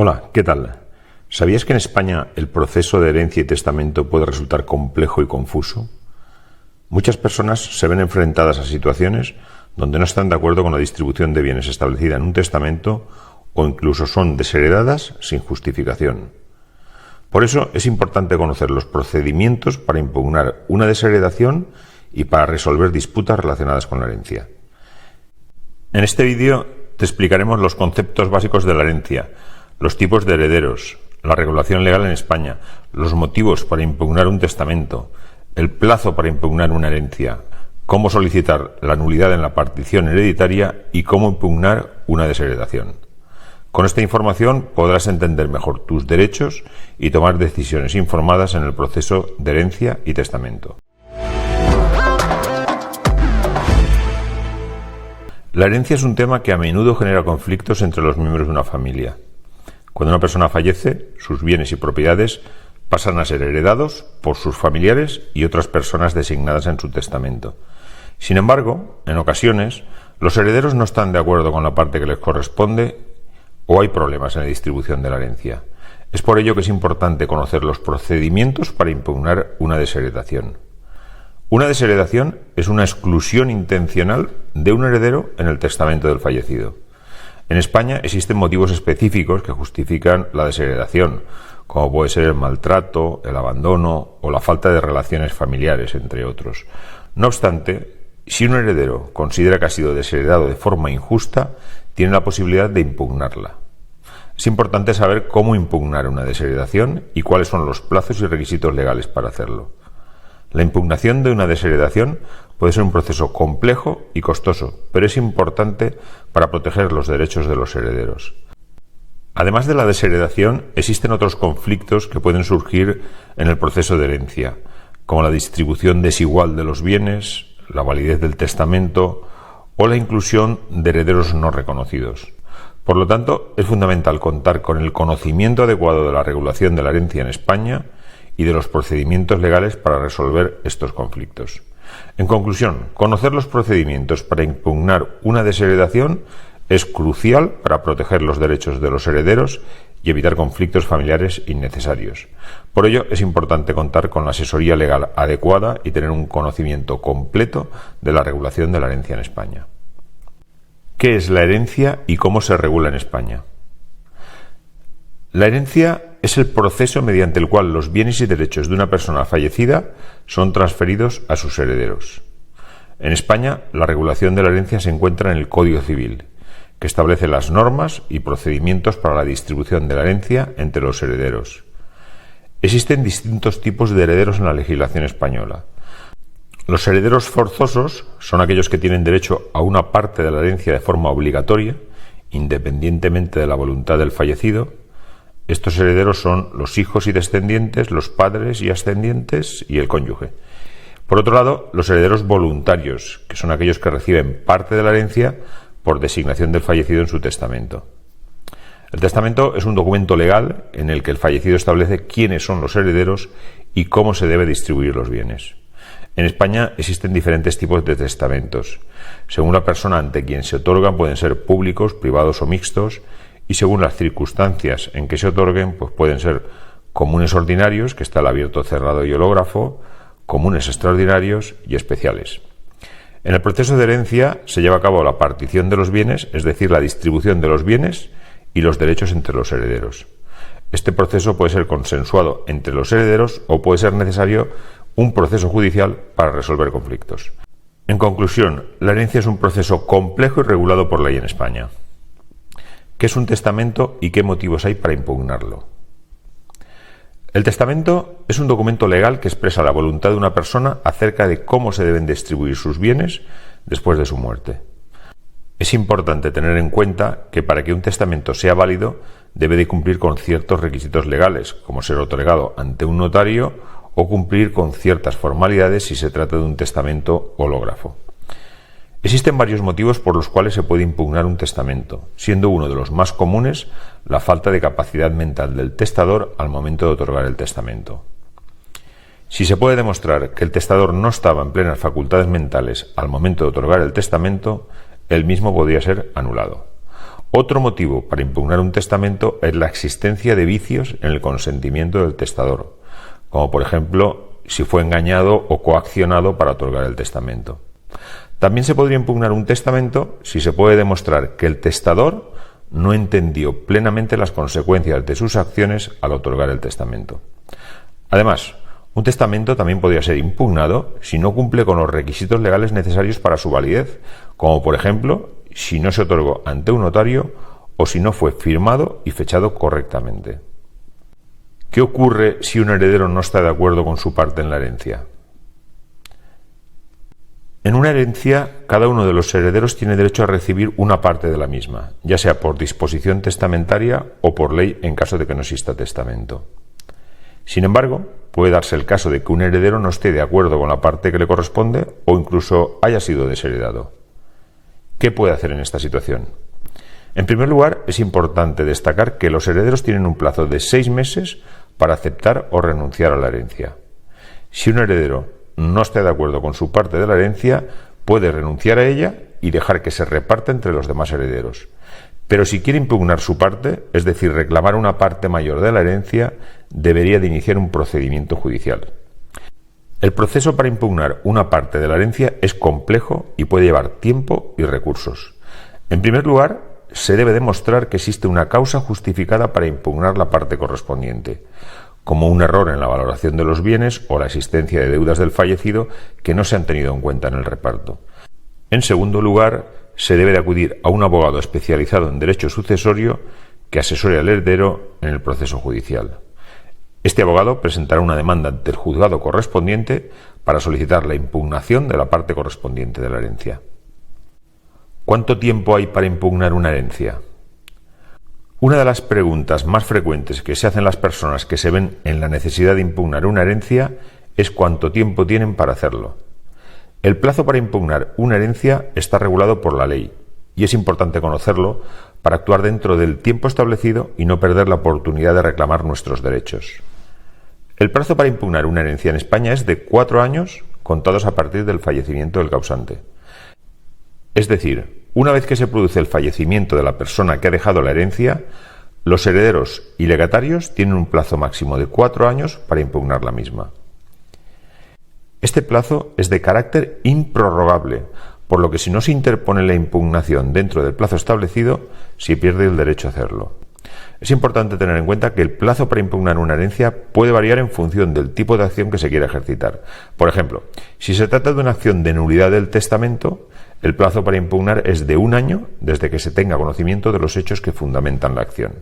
Hola, ¿qué tal? ¿Sabías que en España el proceso de herencia y testamento puede resultar complejo y confuso? Muchas personas se ven enfrentadas a situaciones donde no están de acuerdo con la distribución de bienes establecida en un testamento o incluso son desheredadas sin justificación. Por eso es importante conocer los procedimientos para impugnar una desheredación y para resolver disputas relacionadas con la herencia. En este vídeo te explicaremos los conceptos básicos de la herencia, los tipos de herederos, la regulación legal en España, los motivos para impugnar un testamento, el plazo para impugnar una herencia, cómo solicitar la nulidad en la partición hereditaria y cómo impugnar una desheredación. Con esta información podrás entender mejor tus derechos y tomar decisiones informadas en el proceso de herencia y testamento. La herencia es un tema que a menudo genera conflictos entre los miembros de una familia. Cuando una persona fallece, sus bienes y propiedades pasan a ser heredados por sus familiares y otras personas designadas en su testamento. Sin embargo, en ocasiones, los herederos no están de acuerdo con la parte que les corresponde o hay problemas en la distribución de la herencia. Es por ello que es importante conocer los procedimientos para impugnar una desheredación. Una desheredación es una exclusión intencional de un heredero en el testamento del fallecido. En España existen motivos específicos que justifican la desheredación, como puede ser el maltrato, el abandono o la falta de relaciones familiares, entre otros. No obstante, si un heredero considera que ha sido desheredado de forma injusta, tiene la posibilidad de impugnarla. Es importante saber cómo impugnar una desheredación y cuáles son los plazos y requisitos legales para hacerlo. La impugnación de una desheredación puede ser un proceso complejo y costoso, pero es importante para proteger los derechos de los herederos. Además de la desheredación, existen otros conflictos que pueden surgir en el proceso de herencia, como la distribución desigual de los bienes, la validez del testamento o la inclusión de herederos no reconocidos. Por lo tanto, es fundamental contar con el conocimiento adecuado de la regulación de la herencia en España y de los procedimientos legales para resolver estos conflictos. En conclusión, conocer los procedimientos para impugnar una desheredación es crucial para proteger los derechos de los herederos y evitar conflictos familiares innecesarios. Por ello, es importante contar con la asesoría legal adecuada y tener un conocimiento completo de la regulación de la herencia en España. ¿Qué es la herencia y cómo se regula en España? La herencia es el proceso mediante el cual los bienes y derechos de una persona fallecida son transferidos a sus herederos. En España, la regulación de la herencia se encuentra en el Código Civil, que establece las normas y procedimientos para la distribución de la herencia entre los herederos. Existen distintos tipos de herederos en la legislación española. Los herederos forzosos son aquellos que tienen derecho a una parte de la herencia de forma obligatoria, independientemente de la voluntad del fallecido. Estos herederos son los hijos y descendientes, los padres y ascendientes y el cónyuge. Por otro lado, los herederos voluntarios, que son aquellos que reciben parte de la herencia por designación del fallecido en su testamento. El testamento es un documento legal en el que el fallecido establece quiénes son los herederos y cómo se debe distribuir los bienes. En España existen diferentes tipos de testamentos. Según la persona ante quien se otorgan, pueden ser públicos, privados o mixtos, y según las circunstancias en que se otorguen, pues pueden ser comunes ordinarios, que está el abierto, cerrado y hológrafo, comunes extraordinarios y especiales. En el proceso de herencia se lleva a cabo la partición de los bienes, es decir, la distribución de los bienes y los derechos entre los herederos. Este proceso puede ser consensuado entre los herederos o puede ser necesario un proceso judicial para resolver conflictos. En conclusión, la herencia es un proceso complejo y regulado por ley en España. ¿Qué es un testamento y qué motivos hay para impugnarlo? El testamento es un documento legal que expresa la voluntad de una persona acerca de cómo se deben distribuir sus bienes después de su muerte. Es importante tener en cuenta que para que un testamento sea válido debe de cumplir con ciertos requisitos legales, como ser otorgado ante un notario o cumplir con ciertas formalidades si se trata de un testamento hológrafo. Existen varios motivos por los cuales se puede impugnar un testamento, siendo uno de los más comunes la falta de capacidad mental del testador al momento de otorgar el testamento. Si se puede demostrar que el testador no estaba en plenas facultades mentales al momento de otorgar el testamento, el mismo podría ser anulado. Otro motivo para impugnar un testamento es la existencia de vicios en el consentimiento del testador, como por ejemplo si fue engañado o coaccionado para otorgar el testamento. También se podría impugnar un testamento si se puede demostrar que el testador no entendió plenamente las consecuencias de sus acciones al otorgar el testamento. Además, un testamento también podría ser impugnado si no cumple con los requisitos legales necesarios para su validez, como por ejemplo si no se otorgó ante un notario o si no fue firmado y fechado correctamente. ¿Qué ocurre si un heredero no está de acuerdo con su parte en la herencia? En una herencia, cada uno de los herederos tiene derecho a recibir una parte de la misma, ya sea por disposición testamentaria o por ley en caso de que no exista testamento. Sin embargo, puede darse el caso de que un heredero no esté de acuerdo con la parte que le corresponde o incluso haya sido desheredado. ¿Qué puede hacer en esta situación? En primer lugar, es importante destacar que los herederos tienen un plazo de 6 meses para aceptar o renunciar a la herencia. Si un heredero no está de acuerdo con su parte de la herencia, puede renunciar a ella y dejar que se reparta entre los demás herederos. Pero si quiere impugnar su parte, es decir, reclamar una parte mayor de la herencia, debería de iniciar un procedimiento judicial. El proceso para impugnar una parte de la herencia es complejo y puede llevar tiempo y recursos. En primer lugar, se debe demostrar que existe una causa justificada para impugnar la parte correspondiente, como un error en la valoración de los bienes o la existencia de deudas del fallecido que no se han tenido en cuenta en el reparto. En segundo lugar, se debe de acudir a un abogado especializado en derecho sucesorio que asesore al heredero en el proceso judicial. Este abogado presentará una demanda ante el juzgado correspondiente para solicitar la impugnación de la parte correspondiente de la herencia. ¿Cuánto tiempo hay para impugnar una herencia? Una de las preguntas más frecuentes que se hacen las personas que se ven en la necesidad de impugnar una herencia es cuánto tiempo tienen para hacerlo. El plazo para impugnar una herencia está regulado por la ley y es importante conocerlo para actuar dentro del tiempo establecido y no perder la oportunidad de reclamar nuestros derechos. El plazo para impugnar una herencia en España es de 4 años contados a partir del fallecimiento del causante. Es decir, una vez que se produce el fallecimiento de la persona que ha dejado la herencia, los herederos y legatarios tienen un plazo máximo de 4 años para impugnar la misma. Este plazo es de carácter improrrogable, por lo que si no se interpone la impugnación dentro del plazo establecido, se pierde el derecho a hacerlo. Es importante tener en cuenta que el plazo para impugnar una herencia puede variar en función del tipo de acción que se quiera ejercitar. Por ejemplo, si se trata de una acción de nulidad del testamento, el plazo para impugnar es de 1 año desde que se tenga conocimiento de los hechos que fundamentan la acción.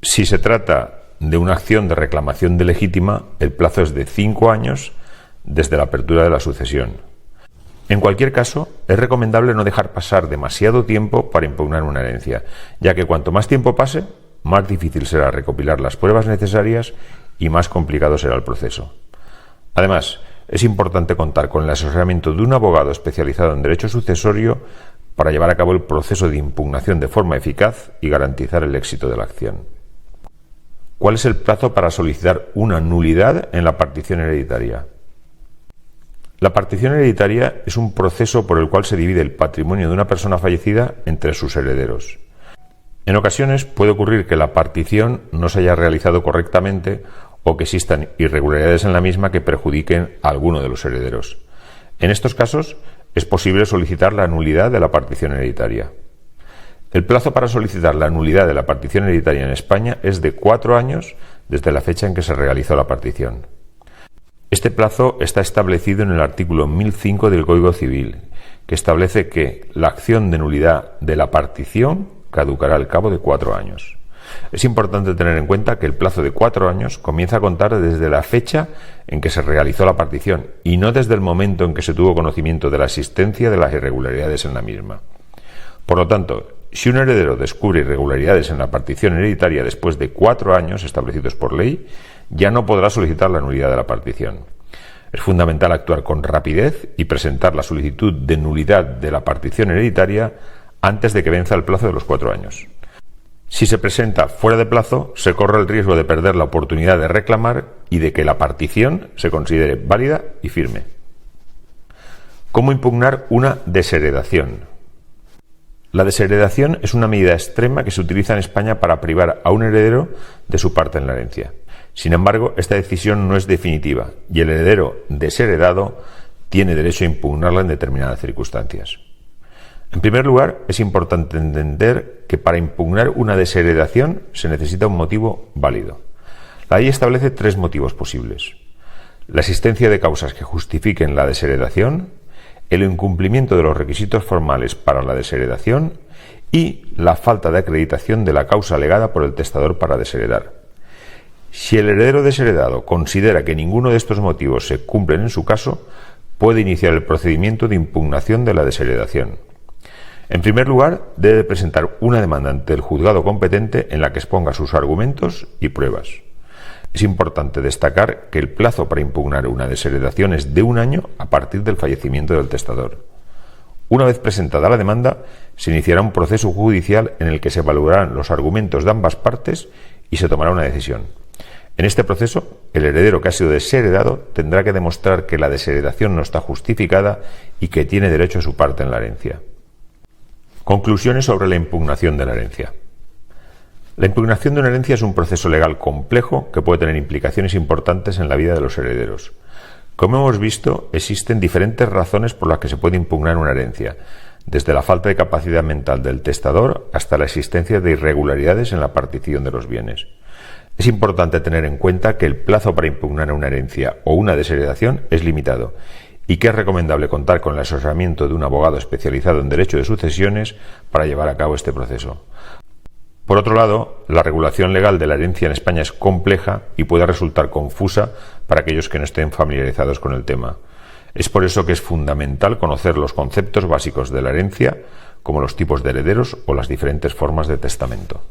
Si se trata de una acción de reclamación de legítima, el plazo es de 5 años desde la apertura de la sucesión. En cualquier caso, es recomendable no dejar pasar demasiado tiempo para impugnar una herencia, ya que cuanto más tiempo pase, más difícil será recopilar las pruebas necesarias y más complicado será el proceso. Además, es importante contar con el asesoramiento de un abogado especializado en derecho sucesorio para llevar a cabo el proceso de impugnación de forma eficaz y garantizar el éxito de la acción. ¿Cuál es el plazo para solicitar una nulidad en la partición hereditaria? La partición hereditaria es un proceso por el cual se divide el patrimonio de una persona fallecida entre sus herederos. En ocasiones puede ocurrir que la partición no se haya realizado correctamente o que existan irregularidades en la misma que perjudiquen a alguno de los herederos. En estos casos es posible solicitar la nulidad de la partición hereditaria. El plazo para solicitar la nulidad de la partición hereditaria en España es de 4 años desde la fecha en que se realizó la partición. Este plazo está establecido en el artículo 1005 del Código Civil, que establece que la acción de nulidad de la partición caducará al cabo de 4 años. Es importante tener en cuenta que el plazo de 4 años comienza a contar desde la fecha en que se realizó la partición y no desde el momento en que se tuvo conocimiento de la existencia de las irregularidades en la misma. Por lo tanto, si un heredero descubre irregularidades en la partición hereditaria después de 4 años establecidos por ley, ya no podrá solicitar la nulidad de la partición. Es fundamental actuar con rapidez y presentar la solicitud de nulidad de la partición hereditaria antes de que venza el plazo de los 4 años. Si se presenta fuera de plazo, se corre el riesgo de perder la oportunidad de reclamar y de que la partición se considere válida y firme. ¿Cómo impugnar una desheredación? La desheredación es una medida extrema que se utiliza en España para privar a un heredero de su parte en la herencia. Sin embargo, esta decisión no es definitiva y el heredero desheredado tiene derecho a impugnarla en determinadas circunstancias. En primer lugar, es importante entender que para impugnar una desheredación se necesita un motivo válido. La ley establece 3 motivos posibles: la existencia de causas que justifiquen la desheredación, el incumplimiento de los requisitos formales para la desheredación y la falta de acreditación de la causa alegada por el testador para desheredar. Si el heredero desheredado considera que ninguno de estos motivos se cumplen en su caso, puede iniciar el procedimiento de impugnación de la desheredación. En primer lugar, debe presentar una demanda ante el juzgado competente en la que exponga sus argumentos y pruebas. Es importante destacar que el plazo para impugnar una desheredación es de 1 año a partir del fallecimiento del testador. Una vez presentada la demanda, se iniciará un proceso judicial en el que se evaluarán los argumentos de ambas partes y se tomará una decisión. En este proceso, el heredero que ha sido desheredado tendrá que demostrar que la desheredación no está justificada y que tiene derecho a su parte en la herencia. Conclusiones sobre la impugnación de la herencia. La impugnación de una herencia es un proceso legal complejo que puede tener implicaciones importantes en la vida de los herederos. Como hemos visto, existen diferentes razones por las que se puede impugnar una herencia, desde la falta de capacidad mental del testador hasta la existencia de irregularidades en la partición de los bienes. Es importante tener en cuenta que el plazo para impugnar una herencia o una desheredación es limitado y que es recomendable contar con el asesoramiento de un abogado especializado en derecho de sucesiones para llevar a cabo este proceso. Por otro lado, la regulación legal de la herencia en España es compleja y puede resultar confusa para aquellos que no estén familiarizados con el tema. Es por eso que es fundamental conocer los conceptos básicos de la herencia, como los tipos de herederos o las diferentes formas de testamento.